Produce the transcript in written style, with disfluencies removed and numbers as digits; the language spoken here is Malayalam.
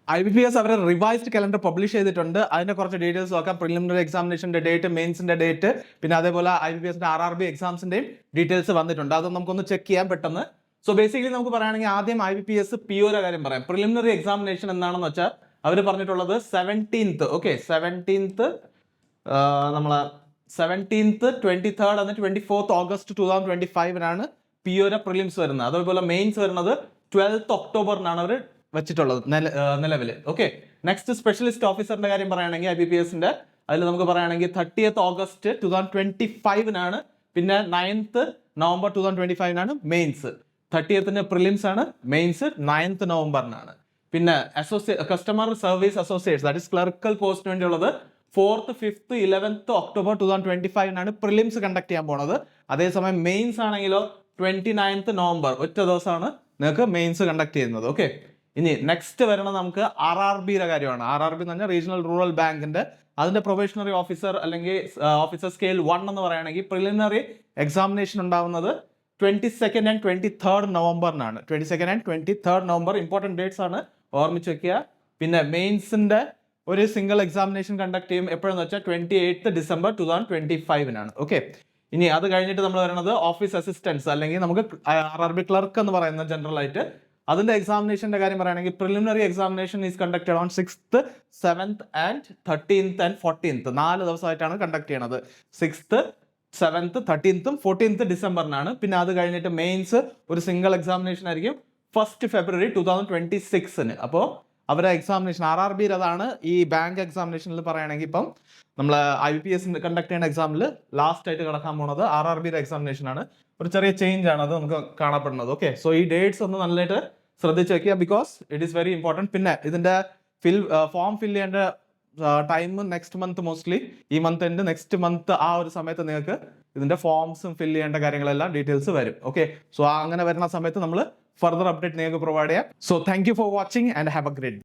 IBPS അവരുടെ റിവൈസ്ഡ് കലണ്ടർ പബ്ലിഷ് ചെയ്തിട്ടുണ്ട്. അതിന്റെ കുറച്ച് ഡീറ്റെയിൽസ് നോക്കാം. പ്രിലിമിനറി എക്സാമിനേഷന്റെ ഡേറ്റ്, മെയിൻസിന്റെ ഡേറ്റ്, പിന്നെ അതേപോലെ IBPSന്റെ RRB എക്സാംസിന്റെയും ഡീറ്റെയിൽസ് വന്നിട്ടുണ്ട്. അത് നമുക്കൊന്ന് ചെക്ക് ചെയ്യാൻ പെട്ടെന്ന്. സോ ബേസിക്കലി നമുക്ക് പറയുകയാണെങ്കിൽ ആദ്യം IBPS POയുടെ കാര്യം പറയാം. പ്രിലിമിനറി എക്സാമിനേഷൻ എന്താണെന്ന് വെച്ചാൽ അവർ പറഞ്ഞിട്ടുള്ളത് 17th, ഓക്കെ, 17th, നമ്മളെ 17th, 23rd and 24th August 2025 POയുടെ prelims വരുന്നത്. അതേപോലെ മെയിൻസ് വരുന്നത് 12th October അവർ വെച്ചിട്ടുള്ളത് നിലവിൽ. ഓക്കെ, നെക്സ്റ്റ് സ്പെഷ്യലിസ്റ്റ് ഓഫീസറിന്റെ കാര്യം പറയുകയാണെങ്കിൽ IBPSന്റെ അതിൽ നമുക്ക് പറയുകയാണെങ്കിൽ 30th August 2025 പിന്നെ 9th November 2025 mains. 30th prelims ആണ്, മെയിൻസ് 9th November. പിന്നെ customer service associates, that is clerical പോസ്റ്റിന് വേണ്ടിയുള്ളത് 4th, 5th, 11th October 2025 prelims conduct ചെയ്യാൻ പോണത്. അതേസമയം മെയിൻസ് ആണെങ്കിലോ 29th November, ഒറ്റ ദിവസമാണ് നിങ്ങൾക്ക് മെയിൻസ് കണ്ടക്ട് ചെയ്യുന്നത്. ഓക്കെ, ഇനി നെക്സ്റ്റ് വരുന്നത് നമുക്ക് RRBയുടെ കാര്യമാണ്. RRB എന്ന് പറഞ്ഞാൽ റീജിയണൽ റൂറൽ ബാങ്കിന്റെ അതിന്റെ പ്രൊബേഷണറി ഓഫീസർ അല്ലെങ്കിൽ ഓഫീസർ സ്കെയിൽ 1 എന്ന് പറയുകയാണെങ്കിൽ പ്രിലിമിനറി എക്സാമിനേഷൻ ഉണ്ടാവുന്നത് 22nd and 23rd November. 22nd and 23rd November important dates ആണ്, ഓർമ്മിച്ച് വെക്കുക. പിന്നെ മെയിൻസിന്റെ ഒരു സിംഗിൾ എക്സാമിനേഷൻ കണ്ടക്ട് ചെയ്യും എപ്പോഴെന്ന് വെച്ചാൽ 28th December 2025. ഓക്കെ, ഇനി അത് കഴിഞ്ഞിട്ട് നമ്മൾ വരുന്നത് ഓഫീസ് അസിസ്റ്റൻസ് അല്ലെങ്കിൽ നമുക്ക് RRB ക്ലർക്ക് എന്ന് പറയുന്ന ജനറൽ ആയിട്ട് അതിന്റെ എക്സാമിനേഷന്റെ കാര്യം പറയുകയാണെങ്കിൽ preliminary examination is conducted on 6th, 7th and 13th and 14th. 4 ദിവസമായിട്ടാണ് കണ്ടക്ട് ചെയ്യണത്. 6th, 7th, 13th, 14th December. പിന്നെ അത് കഴിഞ്ഞിട്ട് മെയിൻസ് ഒരു സിംഗിൾ എക്സാമിനേഷൻ ആയിരിക്കും 1st February 2026. അപ്പോൾ അവരുടെ എക്സാമിനേഷൻ RRB അതാണ്. ഈ ബാങ്ക് എക്സാമിനേഷനിൽ പറയുകയാണെങ്കിൽ ഇപ്പം നമ്മൾ IBPS കണ്ടക്ട് ചെയ്യുന്ന എക്സാമിൽ ലാസ്റ്റ് ആയിട്ട് കിടക്കാൻ പോകുന്നത് RRBയുടെ എക്സാമിനേഷൻ ആണ്. ഒരു ചെറിയ ചേഞ്ച് ആണ് അത് നമുക്ക് കാണപ്പെടുന്നത്. ഓക്കെ, സോ ഈ ഡേറ്റ്സ് ഒന്ന് നല്ലതായിട്ട് ശ്രദ്ധിച്ച് വെക്കുക, because it is very important. പിന്നെ ഇതിന്റെ ഫോം ഫിൽ ചെയ്യേണ്ട ടൈം നെക്സ്റ്റ് മന്ത്, മോസ്റ്റ്ലി ഈ മന്ത് എൻഡ് നെക്സ്റ്റ് മന്ത് ആ ഒരു സമയത്ത് നിങ്ങൾക്ക് ഇതിന്റെ ഫോംസും ഫിൽ ചെയ്യേണ്ട കാര്യങ്ങളെല്ലാം ഡീറ്റെയിൽസ് വരും. ഓക്കെ, സോ അങ്ങനെ വരുന്ന സമയത്ത് നമ്മൾ ഫർദർ അപ്ഡേറ്റ് നിങ്ങൾക്ക് പ്രൊവൈഡ് ചെയ്യാം. So thank you for watching and have A great